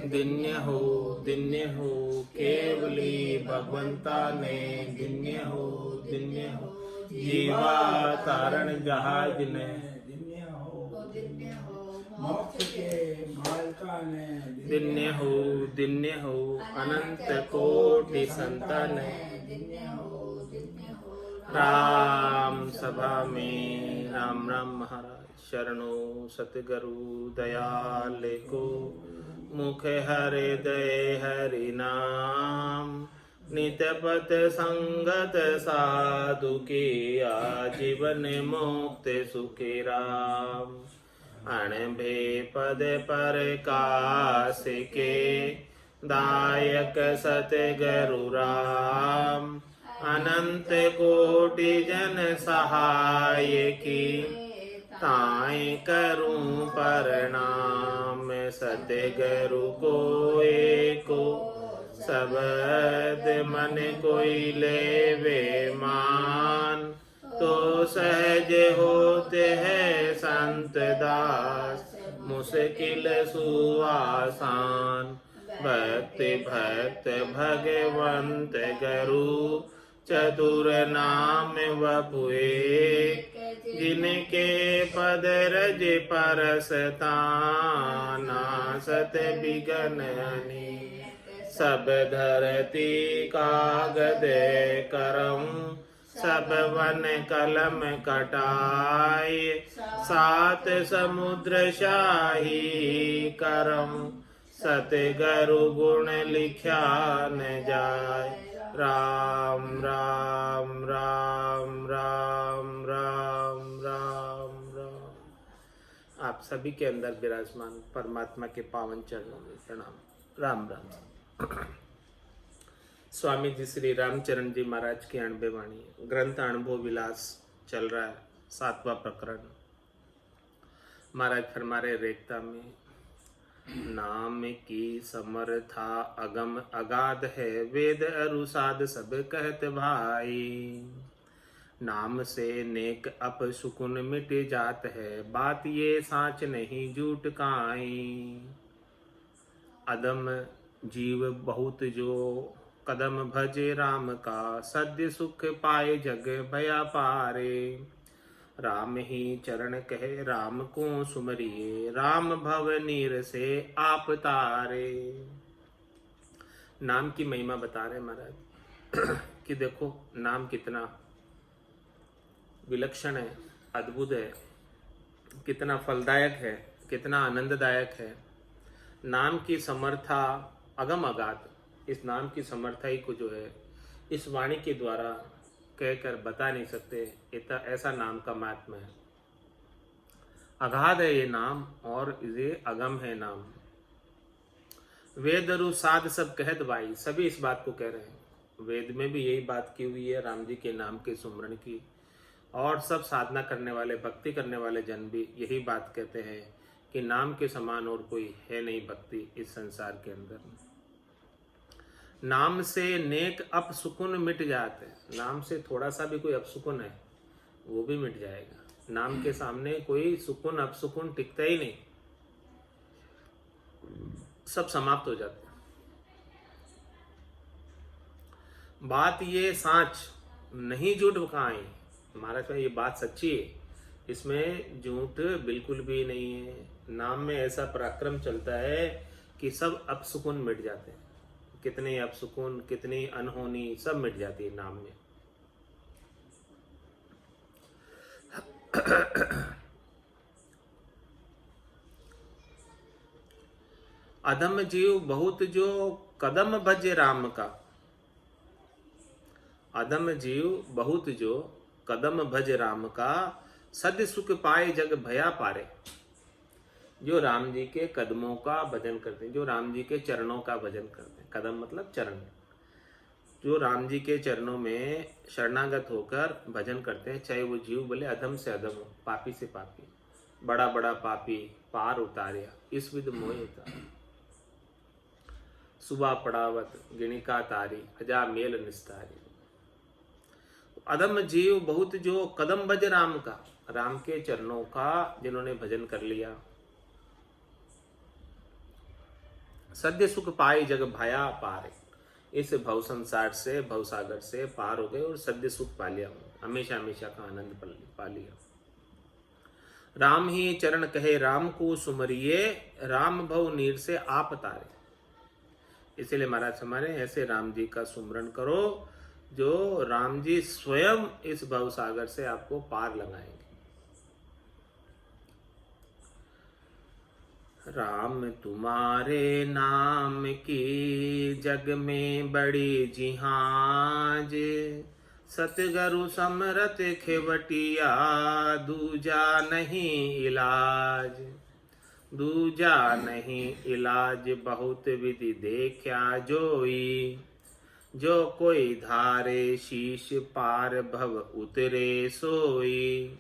दिन्य हो केवली भगवंता ने दिन्य हो जीवा तारण जहाज ने मोक्ष के मालका ने दिन्य हो अनंत कोटि संतान राम सभा में राम राम महाराज शरणो सतगुरु दयाल को मुख हृदय हरि नाम नितपत संगत साधु की आजीवन मुक्त सुखी राम अणभे पद पर कास के दायक सतगुरु राम अनंत कोटि जन सहाय की ताई करूं प्रणाम सतगुरु को एको सबद मन कोई लेवे मान तो सहज होते हैं संत दास मुश्किल सुआसान भक्ति भक्त भगवंत गुरु चतुर नाम वपुए जिनके पद रज परसता नासत बिगननी सब धरती कागद करम सब वन कलम कटाए सात समुद्र शाही करम सतगुरु गुण लिख्या न जाय राम राम राम राम राम राम राम। आप सभी के अंदर विराजमान परमात्मा के पावन चरणों में प्रणाम राम राम। स्वामी जी श्री रामचरण जी महाराज की अणबे वाणी ग्रंथ अनुभव विलास चल रहा है 7वां प्रकरण। महाराज फरमा रहे रेखता में नाम की समर्था अगम अगाध है वेद अरुसाद सब कहत भाई नाम से नेक अप सुकुन मिट जात है बात ये साच नहीं झूठ काई अदम जीव बहुत जो कदम भजे राम का सद्य सुख पाए जग भया पारे राम ही चरण कहे राम को सुमरिए राम भव नीर से आप तारे। नाम की महिमा बता रहे महाराज कि देखो नाम कितना विलक्षण है, अद्भुत है, कितना फलदायक है, कितना आनंददायक है। नाम की समर्था अगम अगाध, इस नाम की समर्था ही को जो है इस वाणी के द्वारा कहकर बता नहीं सकते। इतना ऐसा नाम का महात्मा है, अगाध है ये नाम और ये अगम है नाम। वेद रु साध सब कहत भाई, सभी इस बात को कह रहे हैं। वेद में भी यही बात की हुई है राम जी के नाम के सुमरण की, और सब साधना करने वाले भक्ति करने वाले जन भी यही बात कहते हैं कि नाम के समान और कोई है नहीं भक्ति इस संसार के अंदर। नाम से नेक अपसुकुन मिट जाते, नाम से थोड़ा सा भी कोई अपसुकुन है वो भी मिट जाएगा। नाम के सामने कोई सुकुन अपसुकुन टिकता ही नहीं, सब समाप्त हो जाते हैं। बात ये साच नहीं झूठ बकाई, महाराज में ये बात सच्ची है, इसमें झूठ बिल्कुल भी नहीं है। नाम में ऐसा पराक्रम चलता है कि सब अपसुकुन मिट जाते हैं, कितने अपसुकुन कितनी अनहोनी सब मिट जाती है नाम में। अधम जीव बहुत जो कदम भज राम का, अधम जीव बहुत जो कदम भज राम का सद सुख पाए जग भया पारे। जो राम जी के कदमों का भजन करते हैं, जो राम जी के चरणों का भजन करते हैं, कदम मतलब चरण, जो राम जी के चरणों में शरणागत होकर भजन करते हैं, चाहे वो जीव बोले अधम से अधम हो, पापी से पापी, बड़ा बड़ा पापी पार उतारिया इस विध मोह उतार, सुबह पड़ावत गिणिका तारी अजा मेल निस्तारी। अधम जीव बहुत जो कदम भज राम का, राम के चरणों का जिन्होंने भजन कर लिया, सद्य सुख पाए जग भया पारे। इस भव संसार से, भव सागर से पार हो गए और सद्य सुख पा लिया, हमेशा हमेशा का आनंद पा लिया। राम ही चरण कहे राम को सुमरिए, राम भव नीर से आप तारे। इसीलिए महाराज हमारे ऐसे राम जी का सुमरण करो जो राम जी स्वयं इस भव सागर से आपको पार लगाएंगे। राम तुम्हारे नाम की जग में बड़ी जिहाज, सतगुरु समरत खेवटिया, दूजा नहीं इलाज। दूजा नहीं इलाज बहुत विधि देखा जोई, जो कोई धारे शीश पार भव उतरे सोई।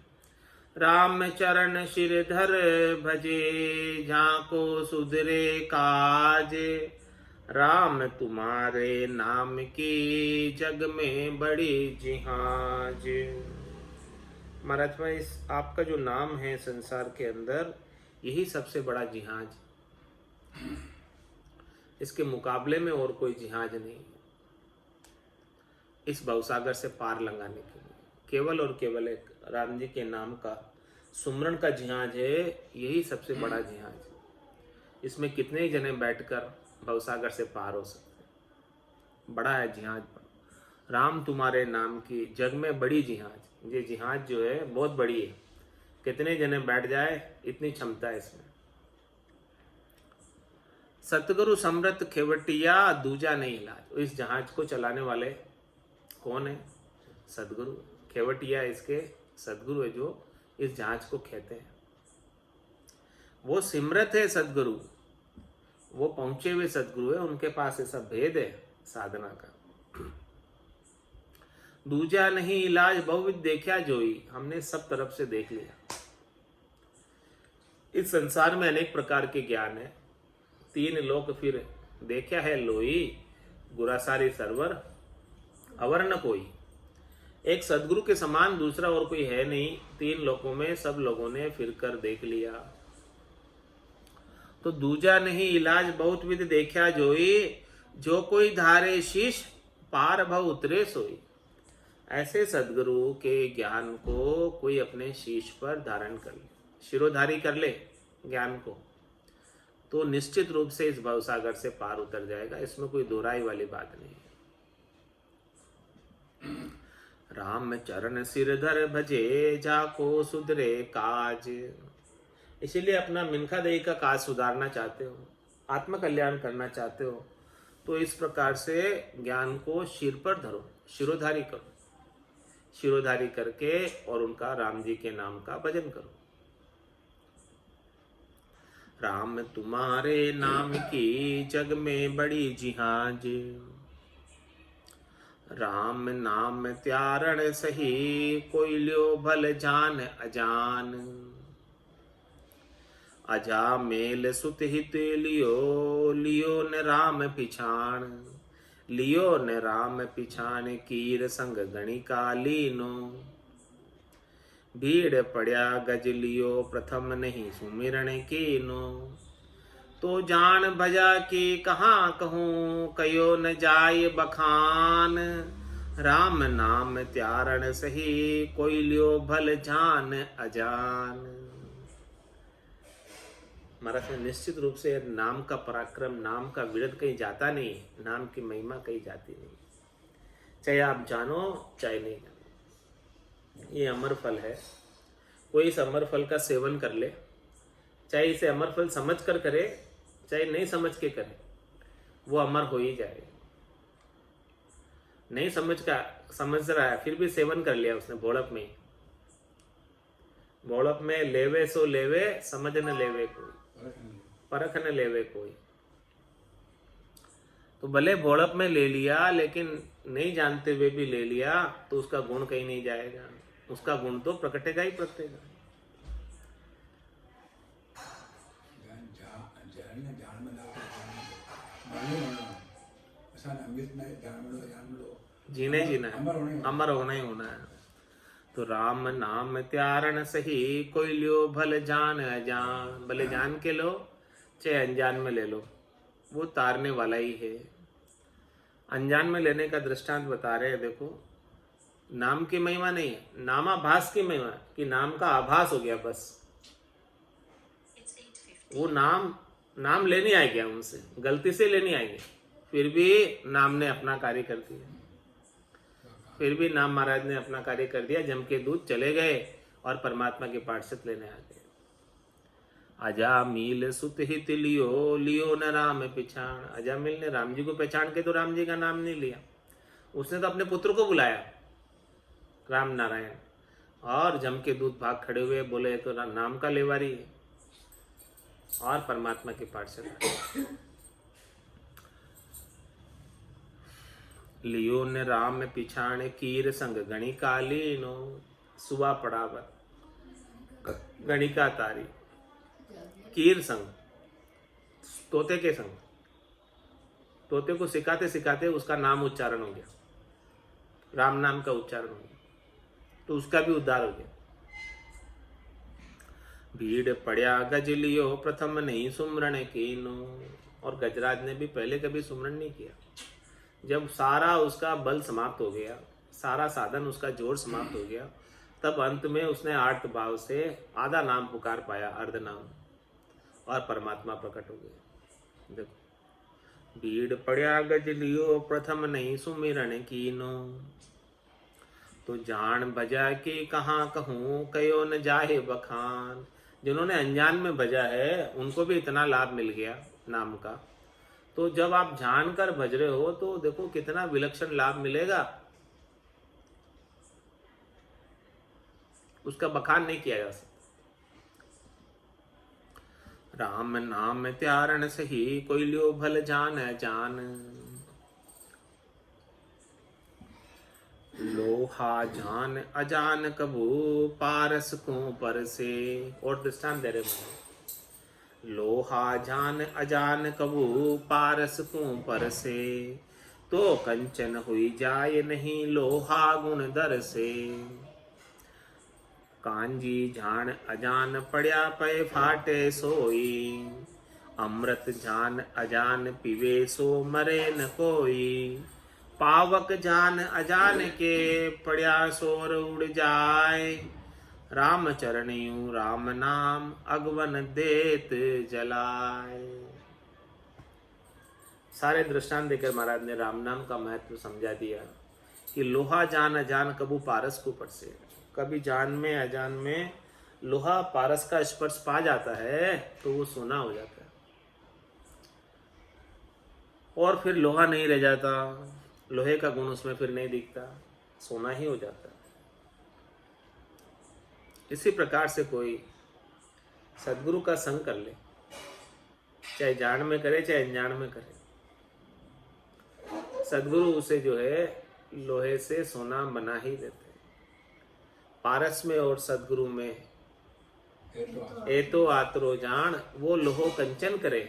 राम चरण शिरधर भजे, झाको सुधरे काज, राम तुम्हारे नाम की जग में बड़ी जिहाज। महाराज भाई, इस आपका जो नाम है संसार के अंदर, यही सबसे बड़ा जिहाज। इसके मुकाबले में और कोई जिहाज नहीं इस भवसागर से पार लगाने के लिए। केवल और केवल एक राम जी के नाम का सुमरण का जिहाज है, यही सबसे बड़ा जिहाज। इसमें कितने ही जने बैठकर भवसागर से पार हो सकते। बड़ा है जिहाज। राम तुम्हारे नाम की जग में बड़ी जिहाज। ये जिहाज जो है बहुत बड़ी है, कितने जने बैठ जाए इतनी क्षमता है इसमें। सतगुरु समृत खेवटिया, दूजा नहीं इलाज। इस जहाज को चलाने वाले कौन है? सदगुरु। खेवटिया इसके सदगुरु है जो इस जहाज को खेते हैं। वो सिमरत है सदगुरु, वो पहुंचे हुए सदगुरु है, उनके पास ऐसा भेद है साधना का। दूजा नहीं इलाज बहुविध देखा जोई। हमने सब तरफ से देख लिया। इस संसार में अनेक प्रकार के ज्ञान है। तीन लोक फिर देखा है लोई, गुरासारी सरवर अवर न कोई। एक सदगुरु के समान दूसरा और कोई है नहीं। तीन लोकों में सब लोगों ने फिर कर देख लिया। तो दूजा नहीं इलाज बहुत विध देखा जोई, जो कोई धारे शीश पार भव उतरे सोई। ऐसे सदगुरु के ज्ञान को कोई अपने शीश पर धारण कर ले, शिरोधारी कर ले ज्ञान को, तो निश्चित रूप से इस भवसागर से पार उतर जाएगा। इसमें कोई दोहराई वाली बात नहीं है। राम चरण सिरधर भजे, जाको सुधरे काज। इसीलिए अपना मिनखा दही का काज सुधारना चाहते हो, आत्म कल्याण करना चाहते हो, तो इस प्रकार से ज्ञान को सिर पर धरो, शिरोधारी करो। शिरोधारी करके और उनका राम जी के नाम का भजन करो। राम तुम्हारे नाम की जग में बड़ी जिहाज, राम नाम त्यारण सही, कोई लियो भल जान अजान। अजा मेल सुत हित लियो, लियो न राम पिछाण। लियो न राम पिछाण, कीर संग गणिका लीनो। भीड़ पड़या गज लियो, प्रथम नहीं सुमिरन कीनो। तो जान भजा की कहाँ कहूँ, कयो न जाय बखान। राम नाम त्यारण सही, कोई लियो भल जान अजान। महाराज ने निश्चित रूप से नाम का पराक्रम, नाम का विरध कहीं जाता नहीं, नाम की महिमा कहीं जाती नहीं, चाहे आप जानो चाहे नहीं जानो। ये अमर फल है। कोई इस अमर फल का सेवन कर ले, चाहे इसे अमर फल समझ कर करे चाहे नहीं समझ के करे, वो अमर हो ही जाएगा। नहीं समझ रहा है फिर भी सेवन कर लिया उसने भोड़प में। भोड़प में लेवे सो लेवे, समझ न लेवे कोई, परख न लेवे कोई। तो भले भोड़प में ले लिया, लेकिन नहीं जानते हुए भी ले लिया, तो उसका गुण कहीं नहीं जाएगा। उसका गुण तो प्रकटेगा ही प्रकटेगा। जीने जीना है, अमर होना ही होना है। तो राम नाम त्यारण सही, कोई लियो भल जान अजान। भले जान के लो चाहे अनजान में ले लो, वो तारने वाला ही है। अनजान में लेने का दृष्टांत बता रहे हैं। देखो, नाम की महिमा नहीं है, नामाभास की महिमा, कि नाम का आभास हो गया बस। वो नाम लेने आ गया, उनसे गलती से लेने आएंगे, फिर भी नाम ने अपना कार्य कर दिया। फिर भी नाम महाराज ने अपना कार्य कर दिया। जम के दूत चले गए और परमात्मा के पार्षद लेने आ गए। अजामिल सुत हित लियो, लियो न राम पिछाण। अजामिल ने राम जी को पहचान के तो राम जी का नाम नहीं लिया, उसने तो अपने पुत्र को बुलाया, राम नारायण। और जम के दूत भाग खड़े हुए, बोले तो नाम का लेवारी है। और परमात्मा के पार्षद लियो ने राम पिछाण, कीर संग गणिका लीनो। सुबह पड़ावर गणिका तारी, कीर संग, तोते के संग। तोते को सिखाते सिखाते उसका नाम उच्चारण हो गया, राम नाम का उच्चारण हो गया, तो उसका भी उद्धार हो गया। भीड़ पड़या गज लियो, प्रथम नहीं सुमरण कीनो। और गजराज ने भी पहले कभी सुमरण नहीं किया। जब सारा उसका बल समाप्त हो गया, सारा साधन उसका जोर समाप्त हो गया, तब अंत में उसने आर्त भाव से आधा नाम पुकार पाया, अर्ध नाम, और परमात्मा प्रकट हो गया। देखो, भीड़ पड़या गज लियो, प्रथम नहीं सुमिरन कीनो। तो जान बजा के कहाँ कहूँ, कयो न जाहे बखान। जिन्होंने अनजान में बजा है उनको भी इतना लाभ मिल गया नाम का, तो जब आप जानकर भज रहे हो तो देखो कितना विलक्षण लाभ मिलेगा, उसका बखान नहीं किया जा सकता। राम नाम त्यारण सही, कोई लियो भल जान जान। लोहा जान अजान कबू, पारस को पर से। और दृष्टांत दे रहे, लोहा जान अजान कबू, पारस को पर से। तो कंचन हुई जाए नहीं, लोहा गुण दर से। कांजी जान अजान, पड़या पे फाटे सोई। अमृत जान अजान, पीवे सो मरे न कोई। पावक जान अजान के, पड़या सोर उड़ जाए। राम चरणियों राम नाम, अगवन देत जलाए। सारे दृष्टांत देकर महाराज ने राम नाम का महत्व समझा दिया कि लोहा जान अजान कबू पारस को पर से। कभी जान में अजान में लोहा पारस का स्पर्श पा जाता है तो वो सोना हो जाता है, और फिर लोहा नहीं रह जाता, लोहे का गुण उसमें फिर नहीं दिखता, सोना ही हो जाता है। इसी प्रकार से कोई सदगुरु का संग कर ले, चाहे जान में करे चाहे अनजान में करे, सदगुरु उसे जो है लोहे से सोना बना ही देते हैं। पारस में और सदगुरु में ए तो आतरो जान, वो लोहो कंचन करे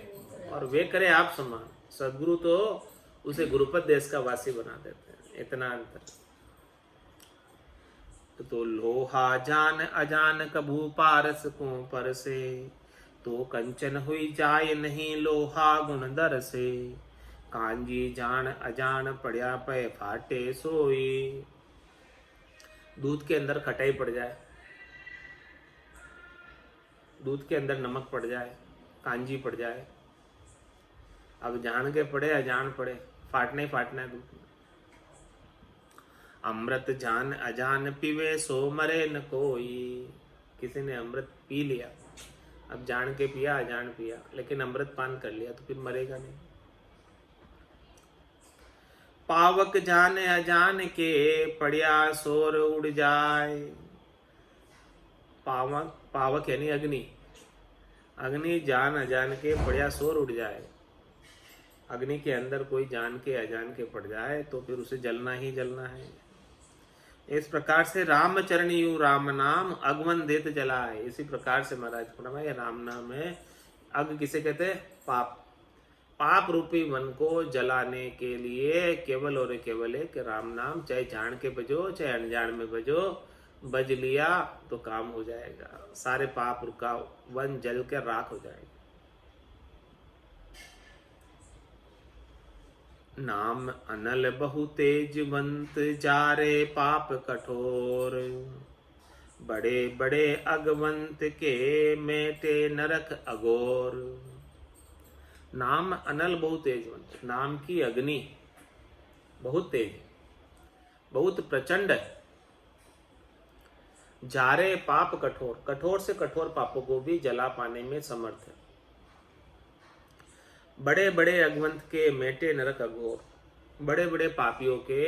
और वे करे आप समान। सदगुरु तो उसे गुरुपद देश का वासी बना देते हैं, इतना अंतर। तो लोहा जान अजान कभू, पारस को पर से। तो कंचन हुई जाए नहीं, लोहा गुण दर से। कांजी जान अजान, पड़या पे फाटे सोई। दूध के अंदर खटाई पड़ जाए, दूध के अंदर नमक पड़ जाए, कांजी पड़ जाए, अब जान के पड़े अजान पड़े, फाटना ही फाटना है दूध में। अमृत जान अजान पीवे, सो मरे न कोई। किसी ने अमृत पी लिया, अब जान के पिया अजान पिया, लेकिन अमृत पान कर लिया तो फिर मरेगा नहीं। पावक जान अजान के, पड़या सोर उड़ जाए। पावक, पावक यानी अग्नि, अग्नि जान अजान के पड़या सोर उड़ जाए। अग्नि के अंदर कोई जान के अजान के पड़ जाए तो फिर उसे जलना ही जलना है। इस प्रकार से राम चरणियु राम नाम, अगवन देत जलाए। इसी प्रकार से महाराज फरमाया राम नाम है। अग किसे कहते हैं? पाप। पाप रूपी वन को जलाने के लिए केवल और केवल एक राम नाम, चाहे जान के बजो चाहे अनजान में बजो, बज लिया तो काम हो जाएगा। सारे पाप का वन जल कर राख हो जाएगा। नाम अनल बहु तेजवंत, जारे पाप कठोर। बड़े बड़े अगवंत के, मेटे नरक अघोर। नाम अनल बहु तेजवंत, नाम की अग्नि बहुत तेज, बहुत प्रचंड है। जारे पाप कठोर, कठोर से कठोर पापों को भी जला पाने में समर्थ है। बड़े बड़े अगवंत के, मेटे नरक अघोर। बड़े बड़े पापियों के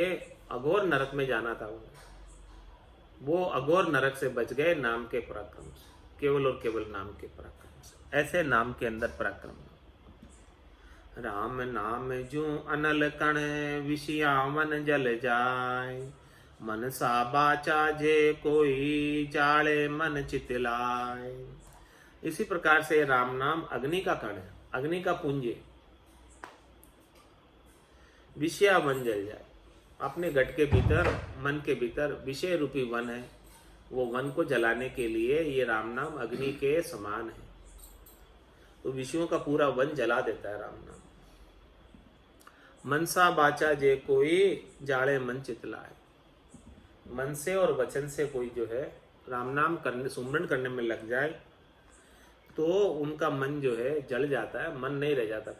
अघोर नरक में जाना था उन्हें, वो अघोर नरक से बच गए नाम के पराक्रम से, केवल और केवल नाम के पराक्रम से। ऐसे नाम के अंदर पराक्रम। राम नाम जू अनल कण, विषया मन जल जाय। मन सा बाचा जे कोई, जाले मन चितलाय। इसी प्रकार से राम नाम अग्नि का कण है, अग्नि का पुंज है। विषया वन जल जाए, अपने घट के भीतर, मन के भीतर विषय रूपी वन है, वो वन को जलाने के लिए ये राम नाम अग्नि के समान है। तो विषयों का पूरा वन जला देता है राम नाम। मनसा बाचा जे कोई, जाले मन चितलाए। मन से और वचन से कोई जो है राम नाम करने, सुमरन करने में लग जाए तो उनका मन जो है जल जाता है, मन नहीं रह जाता।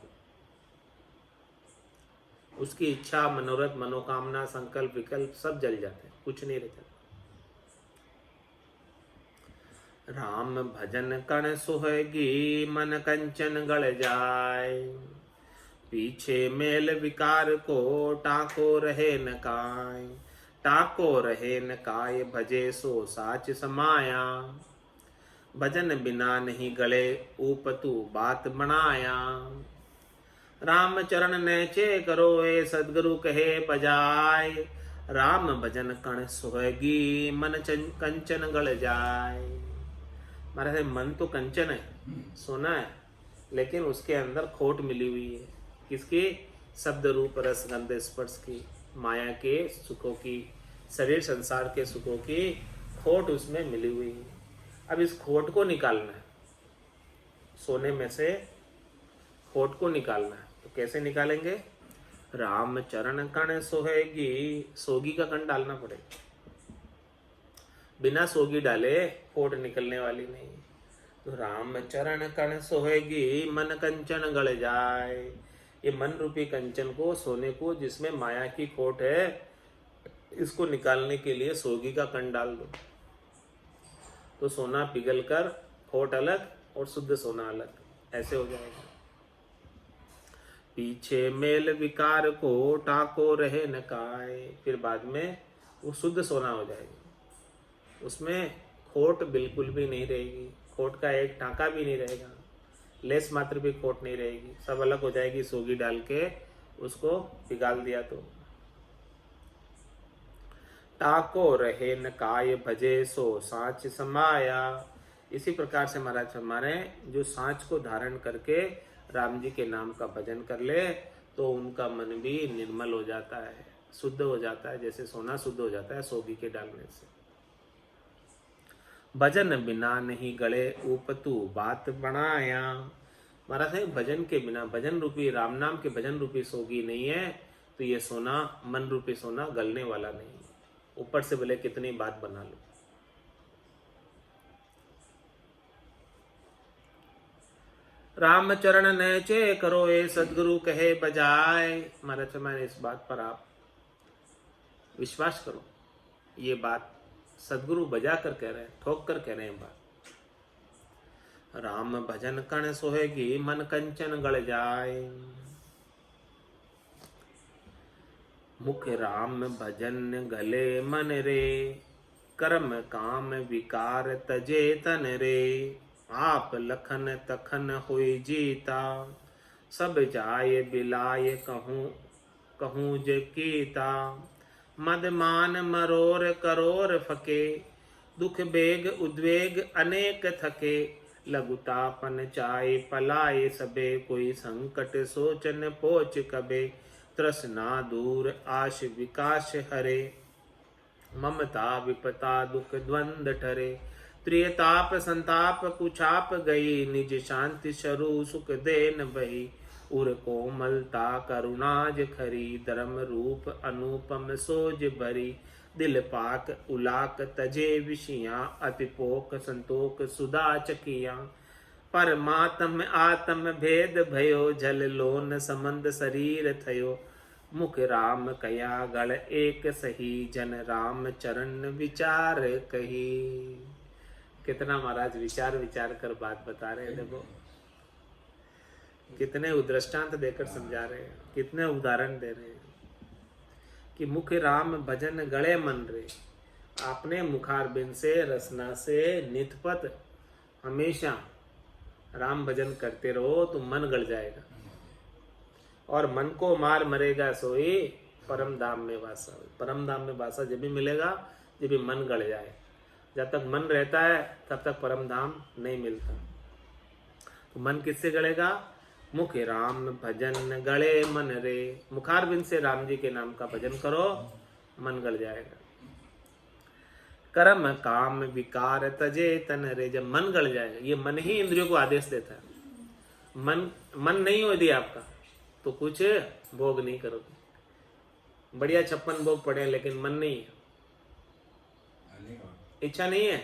उसकी इच्छा, मनोरथ, मनोकामना, संकल्प, विकल्प सब जल जाते हैं, कुछ नहीं रह जाता। राम भजन कण सुहगी, मन कंचन गल जाय। पीछे मेल विकार को, टाको रहे न काय। टाको रहे न काय, भजे सो साच समाया। भजन बिना नहीं गले, ऊपतु बात बनाया। राम चरण नेचे करो, ए सदगुरु कहे बजाय। राम भजन कण सुहगी, मन कंचन गल जाय। महाराज मन तो कंचन है, सोना है, लेकिन उसके अंदर खोट मिली हुई है। किसकी? शब्द रूप रस गंध स्पर्श की, माया के सुखों की, शरीर संसार के सुखों की खोट उसमें मिली हुई है। अब इस खोट को निकालना है, सोने में से खोट को निकालना है। तो कैसे निकालेंगे? राम चरण कण सोहेगी, सोगी का कण डालना पड़ेगा, बिना सोगी डाले खोट निकलने वाली नहीं। तो राम चरण कण सोहेगी, मन कंचन गल जाए। ये मन रूपी कंचन को, सोने को, जिसमें माया की खोट है, इसको निकालने के लिए सोगी का कण डाल दो, तो सोना पिघल कर खोट अलग और शुद्ध सोना अलग, ऐसे हो जाएगा। पीछे मेल विकार को, टाको रहे न काय। फिर बाद में वो शुद्ध सोना हो जाएगा, उसमें खोट बिल्कुल भी नहीं रहेगी, खोट का एक टाका भी नहीं रहेगा, लेस मात्र भी खोट नहीं रहेगी, सब अलग हो जाएगी। सोगी डाल के उसको पिघाल दिया तो। टाको रहे न काय, भजे सो साच समाया। इसी प्रकार से महाराज हमारे जो सांच को धारण करके राम जी के नाम का भजन कर ले, तो उनका मन भी निर्मल हो जाता है, शुद्ध हो जाता है, जैसे सोना शुद्ध हो जाता है सोगी के डालने से। भजन बिना नहीं गले, ऊपतु बात बनाया। महाराज है भजन के बिना, भजन रूपी राम नाम के भजन रूपी सोगी नहीं है, तो ये सोना, मन रूपी सोना गलने वाला नहीं है, ऊपर से भले कितनी बात बना लो। राम चरण नेचे करो, ए सदगुरु कहे बजाय। महाराज मैंने इस बात पर आप विश्वास करो, ये बात सदगुरु बजा कर कह रहे हैं, ठोक कर कह रहे हैं बात। राम भजन कण सोहेगी, मन कंचन गल जाए। मुख राम भजन गले मन रे, कर्म काम विकार तजे तन रे। आप लखन तखन हुई जीता, सब जाय बिलाय कहूँ कहूँ जे कीता। मद मान मरोर करोर फके, दुख बेग उद्वेग अनेक थके। लघुतापन चाय पलाए सबे, कोई संकट सोचन पोच कबे। तृष्णा दूर आश विकास हरे, ममता विपता दुख द्वंद ठरे। त्रियताप संताप कुछाप गई, निज शांति शरु सुख देन बही। उर कोमलता करुणाज खरी, धर्म रूप अनुपम सोज भरी, दिल पाक उलाक तजे विषियां, अति पोक संतोक सुधा चकियां, परमात्म आत्म भेद भयो, जल लोन संबंध शरीर थयो, मुख राम कया गण एक सही, जन राम चरण विचार कही। कितना महाराज विचार विचार कर बात बता रहे हैं। देखो कितने उदृष्टांत देकर समझा रहे हैं, कितने उदाहरण दे रहे हैं कि मुख राम भजन गले मन रे। आपने मुखारबिंद से रसना से नितपत हमेशा राम भजन करते रहो तो मन गड़ जाएगा, और मन को मार मरेगा सोई परम धाम में वासा। परम धाम में वासा जब भी मिलेगा जब भी मन गड़ जाए। जब तक मन रहता है तब तक परम धाम नहीं मिलता। तो मन किससे गड़ेगा? मुख राम भजन गड़े मन रे। मुखारबिंद से राम जी के नाम का भजन करो, मन गड़ जाएगा। कर्म काम विकार तजे तन रे। जब मन गड़ जाएगा, ये मन ही इंद्रियों को आदेश देता है। मन नहीं हो यदि आपका तो कुछ भोग नहीं करोगे। बढ़िया 56 भोग पड़े लेकिन मन नहीं है, इच्छा नहीं है,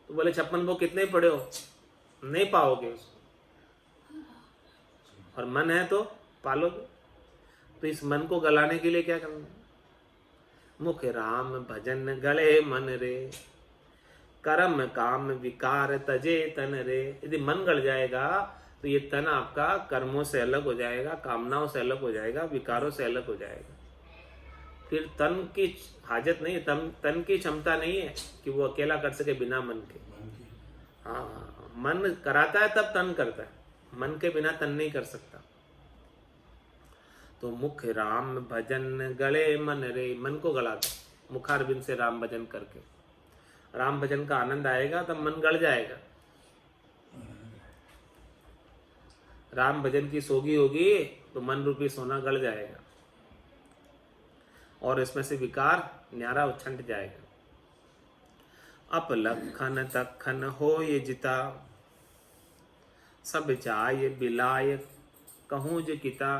तो बोले 56 भोग कितने पड़े हो, नहीं पाओगे उसको। और मन है तो पालोगे। तो इस मन को गलाने के लिए क्या करना है? मुख राम भजन गले मन रे, कर्म काम विकार तजे तन रे। यदि मन गड़ जाएगा तो ये तन आपका कर्मों से अलग हो जाएगा, कामनाओं से अलग हो जाएगा, विकारों से अलग हो जाएगा। फिर तन की हाजत नहीं है, तन की क्षमता नहीं है कि वो अकेला कर सके बिना मन के। हाँ, मन कराता है तब तन करता है, मन के बिना तन नहीं कर सकता। तो मुख राम भजन गले मन रे, मन को गला दो मुखारबिंद से राम भजन करके। राम भजन का आनंद आएगा तब मन गड़ जाएगा। राम भजन की सोगी होगी तो मन रूपी सोना गड़ जाएगा और इसमें से विकार न्यारा उछंट जाएगा। अप लखन तखन हो ये जिता, सब चाय बिलाय कहूँ ज किता।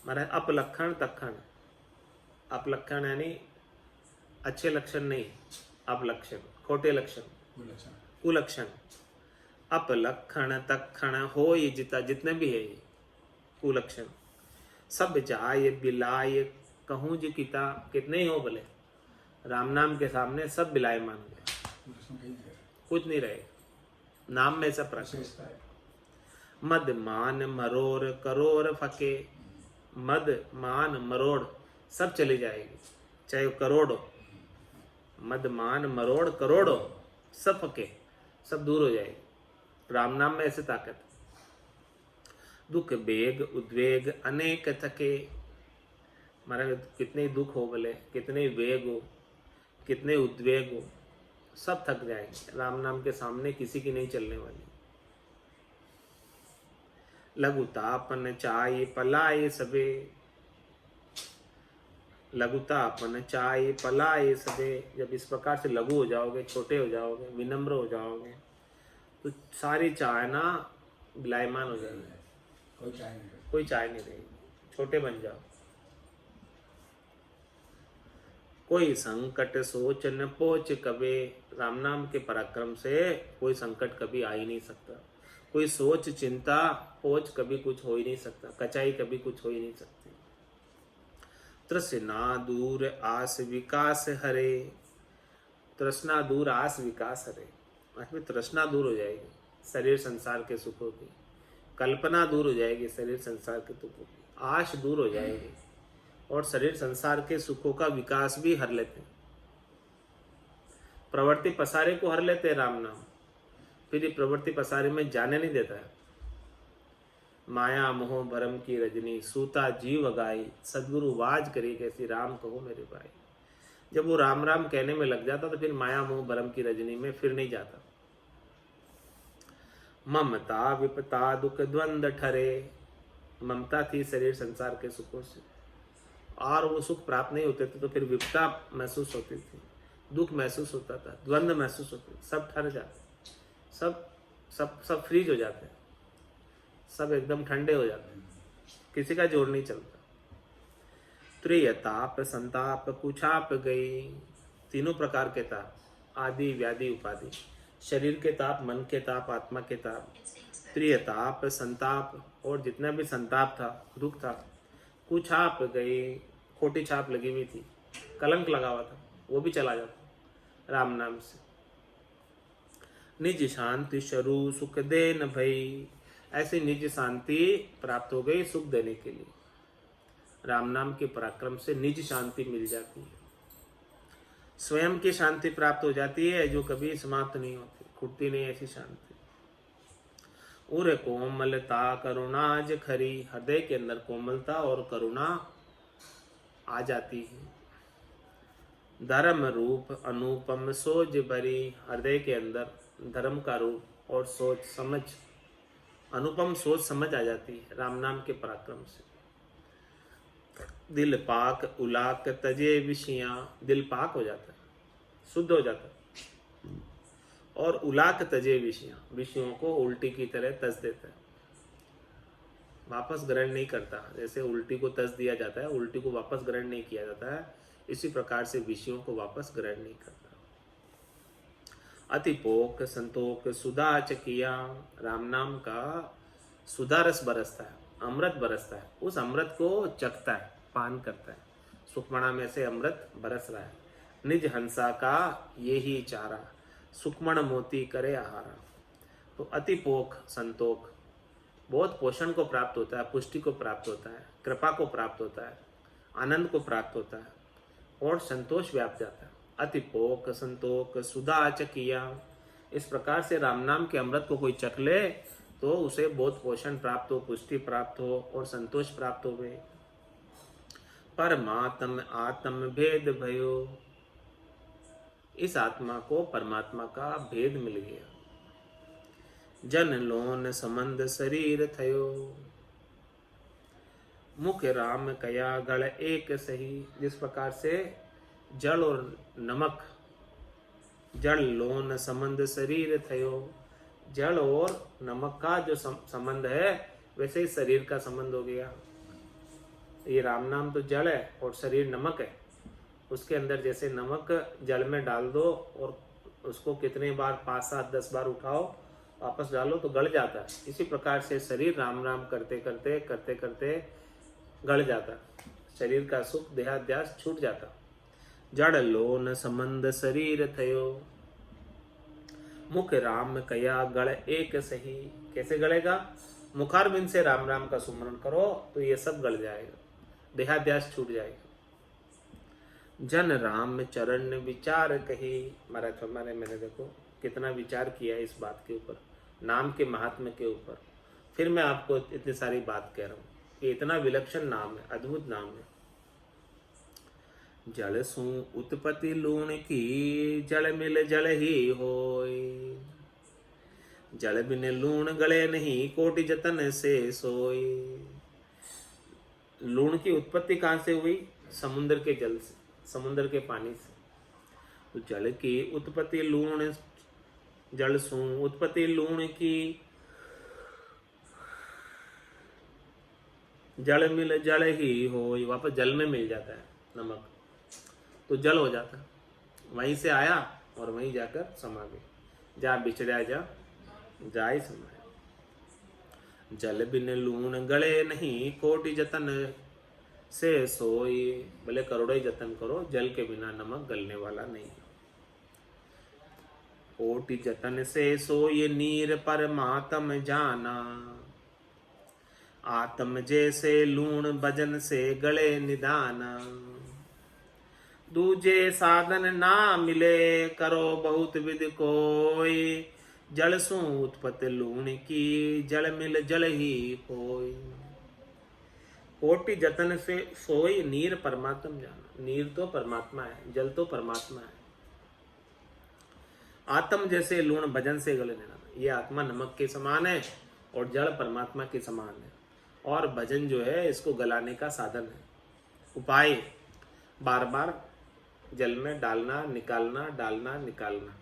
मारे अपलक्षण तखण, अपलक्षण यानी अच्छे लक्षण नहीं, अपलक्षण खोटे लक्षण, कुलक्षण। अपलक्षण तखण हो ये जिता, जितने भी है ये कुलक्षण। सब जाय बिलाय कहूँ जी किता, कितने ही हो भले, राम नाम के सामने सब बिलाय मान गए, कुछ नहीं रहे। नाम में सब प्रश्न। मद मान मरोड़ करोड़ फके, मद मान मरोड़ सब चली जाएगी, चाहे करोड़ हो। मद मान मरोड़ करोड़ हो, सब फके, सब दूर हो जाएगी। राम नाम में ऐसे ताकत। दुख बेग उद्वेग अनेक थके। हमारे कितने दुख हो भले, कितने वेग हो, कितने उद्वेग हो, सब थक जाएंगे। राम नाम के सामने किसी की नहीं चलने वाली। लघुतापन चाय पलाए सबे, लघुतापन चाय पलाए सबे। जब इस प्रकार से लघु हो जाओगे, छोटे हो जाओगे, विनम्र हो जाओगे तो सारी चाय ना बिलायमान हो जाएगी, कोई चाय नहीं रहेगी, छोटे बन जाओ। कोई संकट सोच न पोच कबे। राम नाम के पराक्रम से कोई संकट कभी आ ही नहीं सकता। कोई सोच चिंता पोच कभी कुछ हो ही नहीं सकता, कचाई कभी कुछ हो ही नहीं सकती। तृष्णा दूर आस विकास हरे। तृष्णा दूर आस विकास हरे, में तृष्णा दूर हो जाएगी शरीर संसार के सुखों की, कल्पना दूर हो जाएगी शरीर संसार के सुखों की, आश दूर हो जाएगी और शरीर संसार के सुखों का विकास भी हर लेते हैं। प्रवृत्ति पसारे को हर लेते हैं राम नाम, फिर ये प्रवृत्ति पसारे में जाने नहीं देता है। माया मोह भरम की रजनी, सूता जीव गाई, सदगुरु वाज करी कैसी, राम कहो मेरे भाई। जब वो राम राम कहने में लग जाता तो फिर माया मोह भरम की रजनी में फिर नहीं जाता। ममता विपता दुख द्वंद ठरे। ममता थी शरीर संसार के सुखों से और वो सुख प्राप्त नहीं होते थे तो फिर विपता महसूस होती थी, दुख महसूस होता था, द्वंद महसूस होते, सब ठर जाते, सब सब सब फ्रीज हो जाते हैं, सब एकदम ठंडे हो जाते हैं, किसी का जोर नहीं चलता। त्रियताप संताप कुछाप गई, तीनों प्रकार के ताप, आदि व्याधि उपाधि, शरीर के ताप, मन के ताप, आत्मा के ताप, त्रियताप संताप, और जितना भी संताप था, दुख था, कुछाप गई, खोटी छाप लगी हुई थी, कलंक लगा हुआ था, वो भी चला जाता राम नाम से। निज शांति शरु सुख देन भई, ऐसी निज शांति प्राप्त हो गई सुख देने के लिए। राम नाम के पराक्रम से निज शांति मिल जाती है, स्वयं की शांति प्राप्त हो जाती है जो कभी समाप्त नहीं होती, खुटती नहीं ऐसी शांति। उर कोमलता करुणाज खरी, हृदय के अंदर कोमलता और करुणा आ जाती है। धर्म रूप अनुपम सोच भरी, हृदय के अंदर धर्म का रूप और सोच समझ, अनुपम सोच समझ आ जाती है राम नाम के पराक्रम से। दिल पाक उलाक तजे विषयां, दिल पाक हो जाता है, शुद्ध हो जाता है, और उलाक तजे विषयां, विषयों को उल्टी की तरह तज देता है, वापस ग्रहण नहीं करता। जैसे उल्टी को तज दिया जाता है, उल्टी को वापस ग्रहण नहीं किया जाता है, इसी प्रकार से विषयों को वापस ग्रहण नहीं करता। अतिपोक संतोक सुधा चकिया, राम नाम का सुधा रस बरसता है, अमृत बरसता है, उस अमृत को चखता है, पान करता है, सुखमणा में से अमृत बरस रहा है। निज हंसा का ये ही चारा, सुखमण मोती करे आहारा। तो अतिपोक संतोक, बहुत पोषण को प्राप्त होता है, पुष्टि को प्राप्त होता है, कृपा को प्राप्त होता है, आनंद को प्राप्त होता है, और संतोष व्याप्त जाता है। अतिपोक संतोक सुधा चकिया, इस प्रकार से राम नाम के अमृत को कोई चख ले तो उसे बहुत पोषण प्राप्त हो, पुष्टि प्राप्त हो और संतोष प्राप्त हो गए। परमात्म आत्म भेद भयो, इस आत्मा को परमात्मा का भेद मिल गया। जन लोन संबंध शरीर थयो, मुख राम कया गण एक सही, जिस प्रकार से जल और नमक, जल लोन संबंध शरीर थयो, जल और नमक का जो संबंध है वैसे ही शरीर का संबंध हो गया। ये राम नाम तो जल है और शरीर नमक है, उसके अंदर जैसे नमक जल में डाल दो और उसको कितने बार 5 7 10 बार उठाओ वापस डालो तो गल जाता है, इसी प्रकार से शरीर राम राम करते करते करते करते गल जाता, शरीर का सुख देहाध्यास छूट जाता। जड़ लोन संबंध शरीर थयो, मुख राम कया गण एक सही, कैसे गलेगा? मुखारबिंद से राम राम का सुमरण करो तो ये सब गल जाएगा, देहाध्यास छूट जाएगा। जन राम चरण विचार कही, मैंने देखो कितना विचार किया इस बात के ऊपर, नाम के महात्म्य के ऊपर। फिर मैं आपको इतनी सारी बात कह रहा हूँ कि इतना विलक्षण नाम है, अद्भुत नाम है। जल सु उत्पत्ति लूण की, जल मिल जल ही होय, जल बिन लूण गले नहीं, कोटि जतन से सोय। लूण की उत्पत्ति कहाँ से हुई? समुद्र के जल से, समुद्र के पानी से। तो जल की उत्पत्ति लूण, जल सु उत्पत्ति लूण की, जल मिल जल ही होय, वापस जल में मिल जाता है नमक, तो जल हो जाता है, वहीं से आया और वहीं जाकर समा गया। जा बिछड़ा जा जाय समाया, जल बिन लूण गले नहीं, कोटि जतन से सोई। भले करोड़ों जतन करो, जल के बिना नमक गलने वाला नहीं। कोटि जतन से सोई, नीर परमात्म जाना, आत्म जैसे लूण भजन से गले निदाना। दूजे साधन ना मिले, करो बहुत विधि कोय, जल सु उत्पत्ति लूण की, जल मिल जल ही होय। कोटि जतन से सोई, नीर परमात्म जाना, नीर तो परमात्मा है, जल तो परमात्मा है। आत्म जैसे लूण भजन से गले निदाना, ये आत्मा नमक के समान है और जल परमात्मा के समान है, और भजन जो है इसको गलाने का साधन है, उपाय बार बार जल में डालना निकालना, डालना निकालना।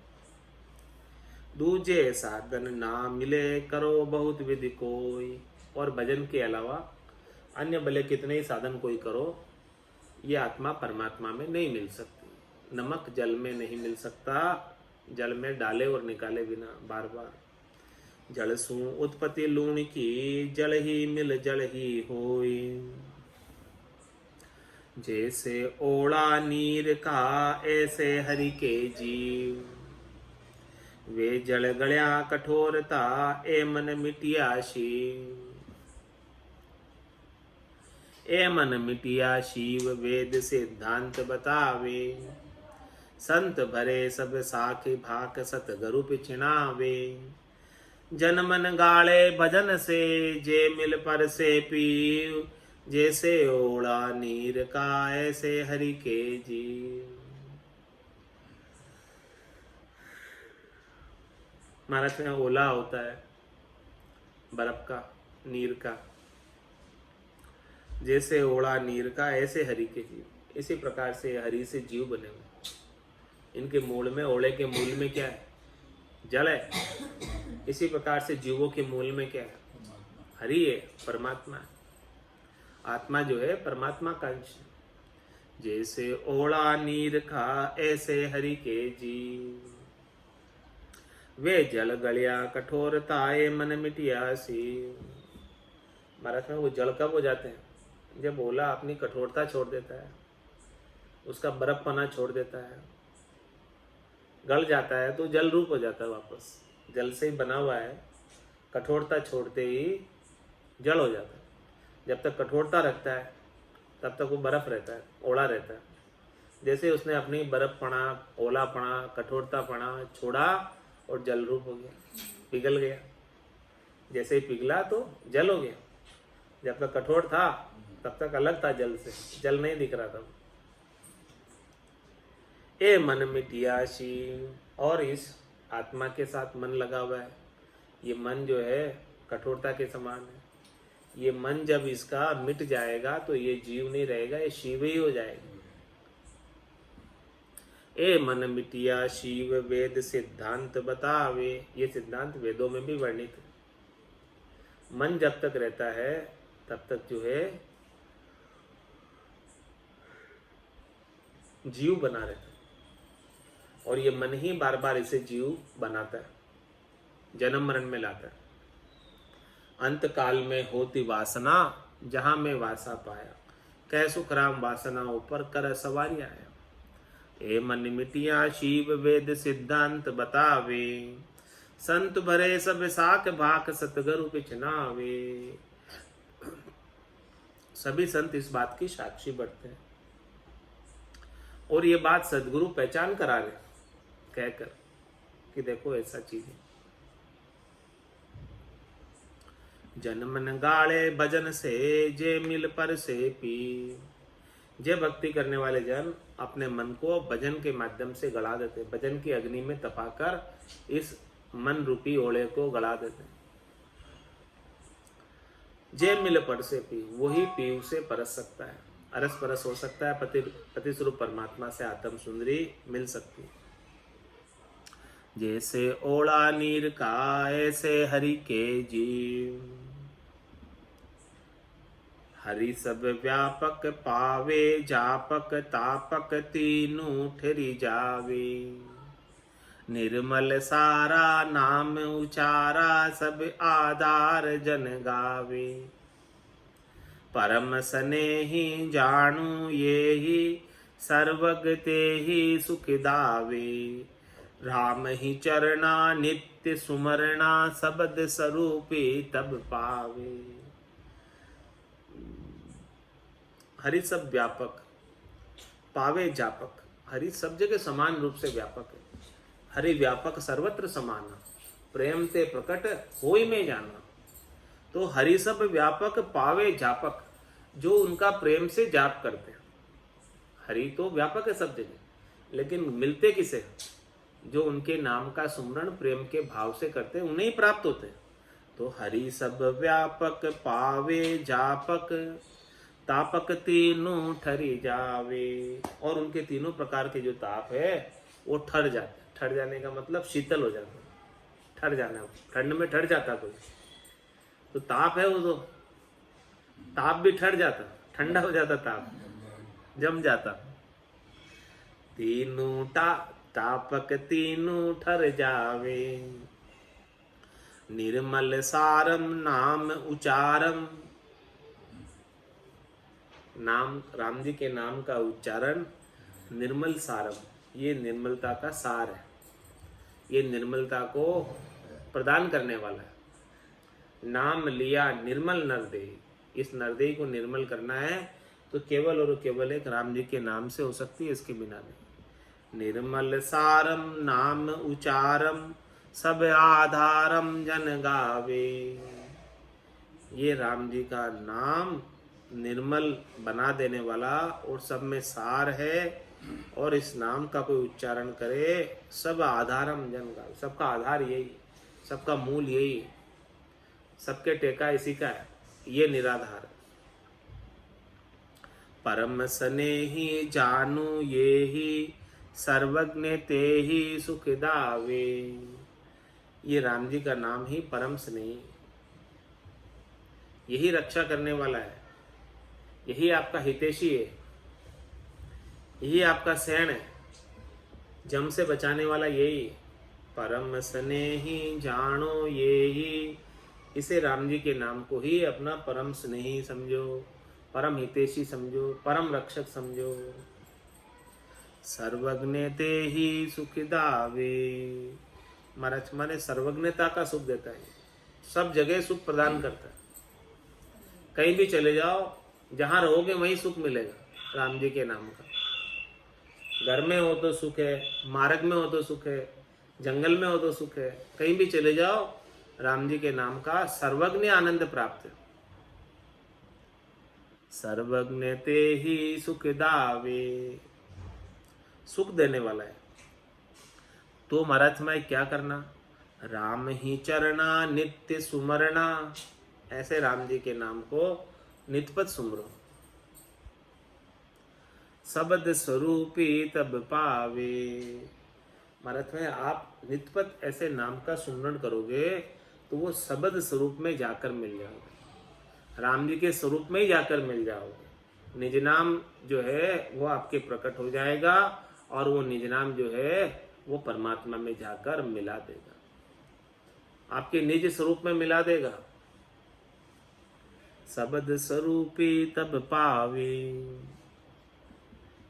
दूजे साधन ना मिले, करो बहुत विधि कोय, और भजन के अलावा अन्य भले कितने ही साधन कोई करो, ये आत्मा परमात्मा में नहीं मिल सकती। नमक जल में नहीं मिल सकता, जल में डाले और निकाले बिना बार बार। जल सु उत्पत्ति लूण की, जल ही मिल जल ही होई। जैसे ओला नीर का, ऐसे हरि के जीव। वे जल गल्या कठोरता, ए मन मिटिया शिव। ए मन मिटिया शिव, वेद सिद्धांत बतावे। संत भरे सब साखी भाक, सतगुरु पिछनावे। जन मन गाले भजन से, जे मिल पर से पीव। जैसे ओला नीर का, ऐसे हरि के जीव। महाराष्ट्र में ओला होता है बर्फ का, नीर का। जैसे ओला नीर का, ऐसे हरि के जीव। इसी प्रकार से हरि से जीव बने हुए। इनके मूल में, ओले के मूल में क्या है? जल है। इसी प्रकार से जीवों के मूल में क्या है? हरि है, परमात्मा है। आत्मा जो है परमात्मा का अंश है। जैसे ओला नीर का, ऐसे हरि के जीव। वे जल गलिया कठोरता, ए मन मिटिया शिव। भारत में वो जल कब हो जाते हैं? जब ओला अपनी कठोरता छोड़ देता है, उसका बर्फपना छोड़ देता है, गल जाता है, तो जल रूप हो जाता है वापस। जल से ही बना हुआ है, कठोरता छोड़ते ही जल हो जाता है। जब तक कठोरता रखता है तब तक वो बर्फ रहता है, ओला रहता है। जैसे उसने अपनी बर्फपना, ओलापना, कठोरतापना छोड़ा और जल रूप हो गया, पिघल गया। जैसे ही पिघला तो जल हो गया। जब तक कठोर था तब तक अलग था जल से, जल नहीं दिख रहा था। ए मन मिटिया शिव। और इस आत्मा के साथ मन लगा हुआ है। ये मन जो है कठोरता के समान है। ये मन जब इसका मिट जाएगा तो ये जीव नहीं रहेगा, ये शिव ही हो जाएगा। ए मन मिटिया शिव, वेद सिद्धांत बतावे। ये सिद्धांत वेदों में भी वर्णित है। मन जब तक रहता है तब तक जो है जीव बना रहता है। और ये मन ही बार बार इसे जीव बनाता है, जन्म मरण में लाता है। अंत काल में होती वासना, जहां में वासा पाया। कह सुख राम वासना ऊपर, कर सवारी आया। ए मन मिटिया शिव, वेद सिद्धांत बतावे। संत भरे सब साख भाक, सतगुरु पिछनावे। सभी संत इस बात की साक्षी बढ़ते हैं और ये बात सदगुरु पहचान करा रहे कहकर कि देखो ऐसा चीज है। जन मन गाले भजन से, जे मिल पर से पी। जे भक्ति करने वाले जन अपने मन को भजन के माध्यम से गला देते, भजन की अग्नि में तपाकर इस मन रूपी ओले को गला देते। जे मिल पर से पी, वही पीव से परस सकता है, अरस परस हो सकता है, पति स्वरूप परमात्मा से आत्म सुंदरी मिल सकती है। जैसे ओला नीर का, ऐसे हरि के जीव। हरि सब व्यापक पावे, जापक तापक तीनों ठहरी जावे। निर्मल सारा नाम उचारा, सब आधार जन गावे। परम स्नेही जाणू ये ही, सर्वग ते ही सुख दावे। राम ही चरना नित्य सुमरना, शब्द स्वरूपी तब पावे। हरि सब व्यापक, पावे जापक। हरि सब जगह समान रूप से व्यापक है। हरि व्यापक सर्वत्र समान, प्रेम से प्रकट होई में जाना। तो हरि सब व्यापक पावे जापक, जो उनका प्रेम से जाप करते हैं। हरि तो व्यापक है सब जगह, लेकिन मिलते किसे? जो उनके नाम का सुमरण प्रेम के भाव से करते हैं, उन्हें ही प्राप्त होते हैं। तो हरि सब व्यापक पावे जापक, तापक तीनों ठरी जावे। और उनके तीनों प्रकार के जो ताप है वो ठर जाते। ठर जाने का मतलब शीतल हो जाता, ठर जाना, ठंड में ठर जाता कोई, तो ताप है वो, तो ताप भी ठंड जाता, ठंडा हो जाता, ताप जम जाता। तीनों तापक तीनों ठर जावे, निर्मल सारम नाम उचारम। नाम, राम जी के नाम का उच्चारण निर्मल सारम, ये निर्मलता का सार है, ये निर्मलता को प्रदान करने वाला है। नाम लिया निर्मल नरदेही, इस नरदेही को निर्मल करना है तो केवल और केवल एक राम जी के नाम से हो सकती है, इसके बिना नहीं। निर्मल सारम नाम उचारम, सब आधारम जन गावे। ये राम जी का नाम निर्मल बना देने वाला और सब में सार है, और इस नाम का कोई उच्चारण करे, सब आधारम जन गावे, सबका आधार यही, सबका मूल यही, सबके टेका इसी का है, ये निराधार। परम स्नेही जानु ये ही, सर्वज्ञ ते ही सुख दावे। ये राम जी का नाम ही परम स्नेही, यही रक्षा करने वाला है, यही आपका हितैषी है, यही आपका सैन है, जम से बचाने वाला यही। परम स्नेही जानो ये ही, इसे राम जी के नाम को ही अपना परम स्नेही समझो, परम हितैषी समझो, परम रक्षक समझो। सर्वज्ञ ते ही सुख दावे, महाराज माने सर्वज्ञता का सुख देता है, सब जगह सुख प्रदान करता है। कहीं भी चले जाओ, जहां रहोगे वहीं सुख मिलेगा राम जी के नाम का। घर में हो तो सुख है, मार्ग में हो तो सुख है, जंगल में हो तो सुख है, कहीं भी चले जाओ राम जी के नाम का सर्वज्ञ आनंद प्राप्त है। सर्वज्ञ ते ही सुख दावे, सुख देने वाला है। तो महाराज में क्या करना, राम ही चरना नित्य सुमरना, ऐसे राम जी के नाम को नित्यपत सुमरो। शब्द स्वरूपी तब पावे, महाराज में आप नित्यपत ऐसे नाम का सुमरण करोगे तो वो शब्द स्वरूप में जाकर मिल जाओगे, राम जी के स्वरूप में ही जाकर मिल जाओगे। निज नाम जो है वो आपके प्रकट हो जाएगा, और वो निज नाम जो है वो परमात्मा में जाकर मिला देगा, आपके निज स्वरूप में मिला देगा। शब्द स्वरूपी तब पावे,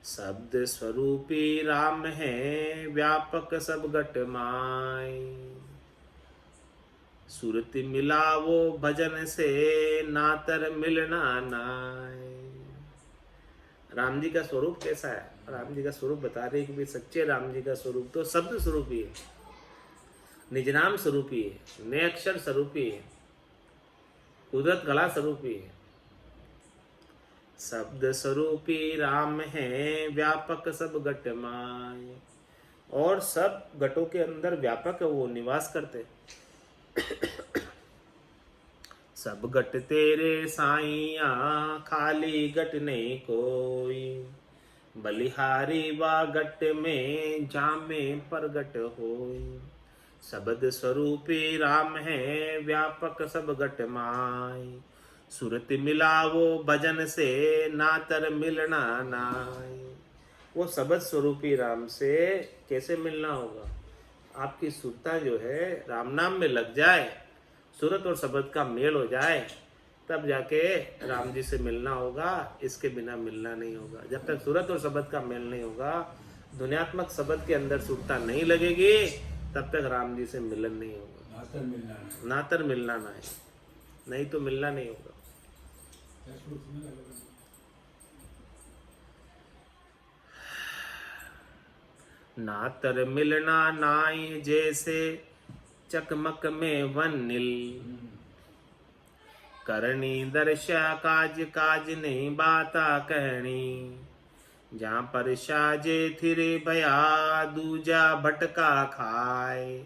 शब्द स्वरूपी राम है व्यापक सब घट माय। सुरति मिलावो भजन से नातर मिलना नाय। राम जी का स्वरूप कैसा है, राम जी का स्वरूप बता रहे कि सच्चे राम जी का स्वरूप तो शब्द स्वरूपी है, निजनाम स्वरूपी है, नए अक्षर स्वरूपी है, कुदरत कला स्वरूपी है। शब्द स्वरूपी राम है व्यापक सब घट माय, और सब घटों के अंदर व्यापक है, वो निवास करते। सब घट तेरे साइया खाली घट नहीं कोई, बलिहारी वा घट में जामे प्रगट होई। शब्द स्वरूपी राम है व्यापक सब घट माय, सुरत मिलावो भजन से नातर मिलना नाय। वो शब्द स्वरूपी राम से कैसे मिलना होगा, आपकी सुरता जो है राम नाम में लग जाए, सूरत और शब्द का मेल हो जाए, तब जाके राम जी से मिलना होगा, इसके बिना मिलना नहीं होगा। जब तक सूरत और शब्द का मेल नहीं होगा, दुनियात्मक शब्द के अंदर सुरता नहीं लगेगी, तब तक राम जी से मिलन नहीं होगा, नातर मिलना ना है, नहीं तो मिलना नहीं होगा। नातर मिलना नाई जैसे चकमक में वनिल, करनी दर्शा काज काज नहीं बाता कहनी। जहाँ पर साजे थिरे भया दूजा भटका खाए,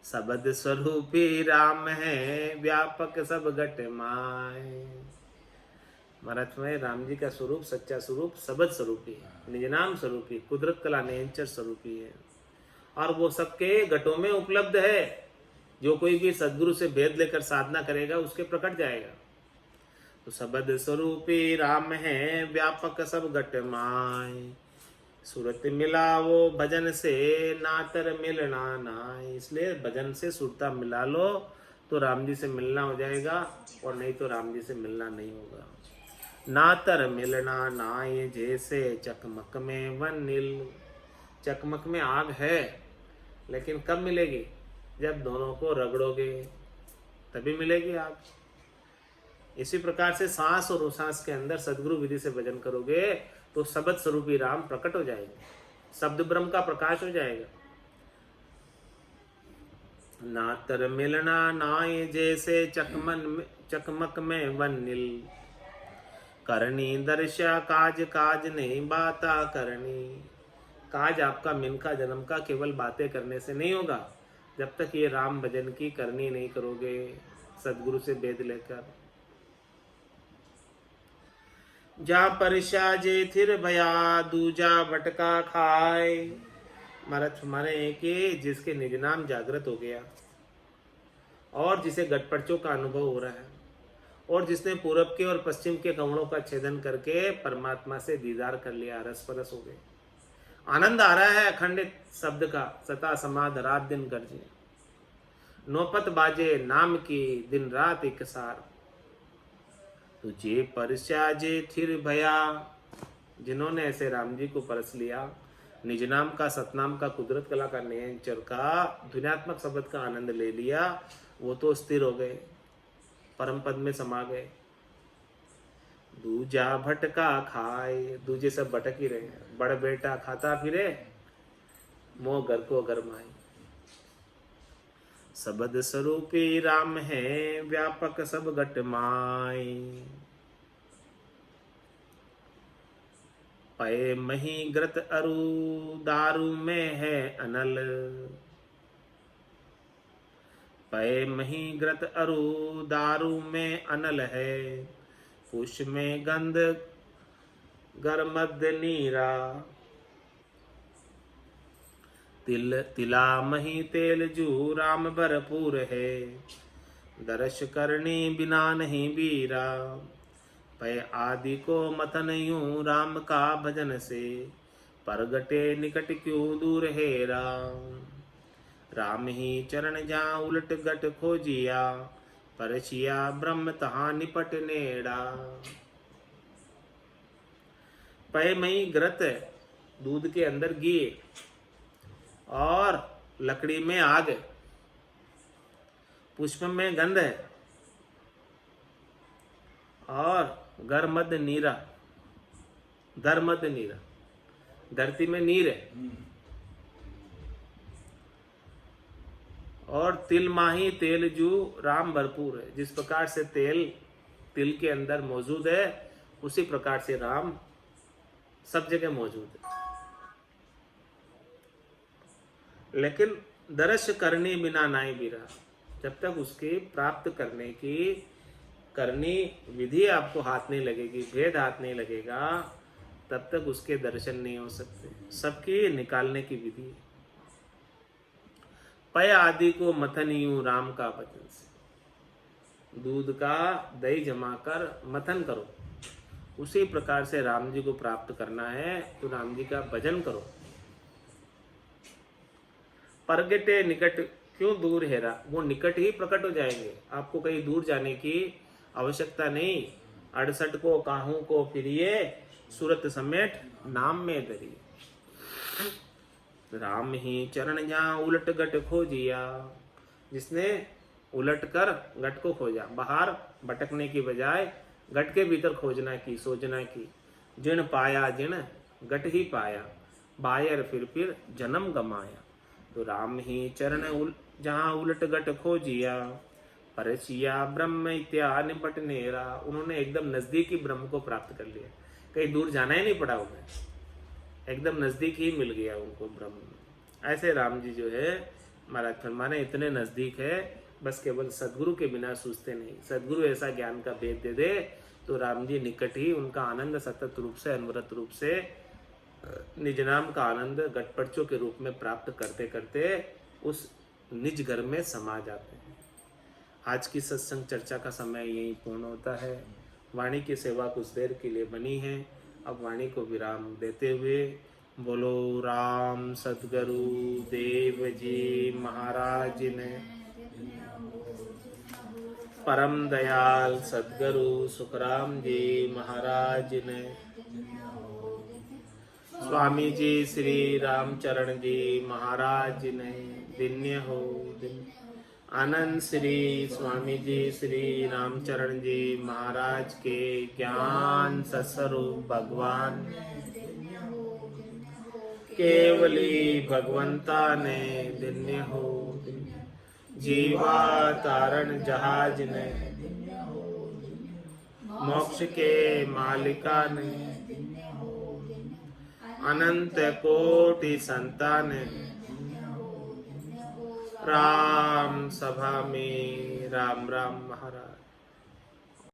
शब्द स्वरूपी राम है व्यापक सब घट माय। महाराज में राम जी का स्वरूप सच्चा स्वरूप शब्द स्वरूपी है, निजनाम स्वरूपी, कुदरत कला नेचर स्वरूपी है, और वो सबके घटों में उपलब्ध है। जो कोई भी सदगुरु से भेद लेकर साधना करेगा उसके प्रकट जाएगा। तो सबद स्वरूपी राम है व्यापक सब घट माय, सूरत मिला वो भजन से नातर मिलना नाय। इसलिए भजन से सुरता मिला लो तो राम जी से मिलना हो जाएगा, और नहीं तो राम जी से मिलना नहीं होगा। नातर मिलना नाय जैसे चकमक में वन नील। चकमक में आग है, लेकिन कब मिलेगी? जब दोनों को रगड़ोगे तभी मिलेगी आग। इसी प्रकार से सांस और उसास के अंदर सदगुरु विधि से भजन करोगे तो शब्द स्वरूपी राम प्रकट हो जाएंगे, शब्द ब्रह्म का प्रकाश हो जाएगा। नातर मिलना नाय जैसे चकमक में वन नील, करनी दर्शा काज काज नहीं बाता करनी। काज आपका मिनका जन्म का केवल बातें करने से नहीं होगा, जब तक ये राम भजन की करनी नहीं करोगे सदगुरु से भेद लेकर। जा परशा जे थिर भया दूजा भटका खाए। महाराज हमारे कि जिसके निज नाम जागृत हो गया और जिसे गटपटचों का अनुभव हो रहा है, और जिसने पूरब के और पश्चिम के कमलों का छेदन करके परमात्मा से दीदार कर लिया, रस परस हो गए, आनंद आ रहा है अखंडित शब्द का, सता समाध रात दिन गर्जे, नौपत बाजे नाम की दिन रात एक सार। तुझे परस्या जे थिर भया, जिन्होंने ऐसे राम जी को परस लिया, निज नाम का, सतनाम का, कुदरत कला का, नेचर का, दुनियात्मक शब्द का आनंद ले लिया, वो तो स्थिर हो गए, परम पद में समा गए। दूजा भटका खाए, दूजे सब भटक ही रहे, बड़ बेटा खाता फिरे, मोह घर को गरमाए। सबद स्वरूपी राम है व्यापक सब घट माय, पय मही ग्रत अरु दारू में है अनल। पय मही ग्रत अरु दारू में अनल है, पुष में गंध गर्मद नीरा। तिला मही तेल जू राम भरपूर है, दर्श करनी बिना नहीं बीरा। पय आदि को मथन यूं राम का भजन से, परगटे निकट क्यों दूर हेरा। राम ही चरण जा उलट गट खोजिया, परचिया ब्रह्म तहाँ निपट नेड़ा। पय मई ग्रत, दूध के अंदर घी और लकड़ी में आग, पुष्प में गंध है और गर्मद नीरा, धर्मद नीरा, धरती में नीर है, और तिल माही तेल जू राम भरपूर है। जिस प्रकार से तेल तिल के अंदर मौजूद है, उसी प्रकार से राम सब जगह मौजूद है। लेकिन दर्श करनी बिना नाई बिरा, जब तक उसके प्राप्त करने की करनी विधि आपको हाथ नहीं लगेगी, भेद हाथ नहीं लगेगा, तब तक उसके दर्शन नहीं हो सकते। सबकी निकालने की विधि है। पय आदि को मथन यूं राम का वचन से, दूध का दही जमा कर मथन करो, उसी प्रकार से राम जी को प्राप्त करना है तो राम जी का भजन करो। परगटे निकट क्यों दूर हेरा, वो निकट ही प्रकट हो जाएंगे, आपको कहीं दूर जाने की आवश्यकता नहीं। 68 को काहू को फिरिए, सूरत समेट नाम में धरिए। राम ही चरण जा उलट गट खोजिया, जिसने उलट कर गट को खोजा, बाहर भटकने की बजाय गट के भीतर खोजना की, सोचना की। जिन पाया जिन गट ही पाया, बायर फिर जन्म गमाया। तो राम ही चरण जहाँ उलट गट खोजिया, परचिया ब्रह्म इत्या निपट नेरा। उन्होंने एकदम नजदीकी ब्रह्म को प्राप्त कर लिया, कहीं दूर जाना ही नहीं पड़ा उन्हें, एकदम नजदीक ही मिल गया उनको ब्रह्म। ऐसे राम जी जो है महाराज फरमाने इतने नजदीक है, बस केवल सदगुरु के बिना सूझते नहीं। सदगुरु ऐसा ज्ञान का भेद दे दे तो राम जी निकट ही उनका आनंद सतत रूप से, अनवरत रूप से निज नाम का आनंद गटपटचों के रूप में प्राप्त करते करते उस निज घर में समा जाते हैं। आज की सत्संग चर्चा का समय यही पूर्ण होता है। वाणी की सेवा कुछ देर के लिए बनी है। अब वाणी को विराम देते हुए बोलो राम सद्गुरु देव जी महाराज ने, परम दयाल सद्गुरु सुखराम जी महाराज ने, स्वामी जी श्री रामचरण जी महाराज ने, धन्य हो धन्य। आनंद श्री स्वामी जी श्री रामचरण जी महाराज के ज्ञान सस्वरूप भगवान केवली भगवंता ने, धन्य हो धन्य। जीवा तारण जहाज ने, मोक्ष के मालिका ने, अनंत कोटि संतान, राम सभा में राम राम महाराज।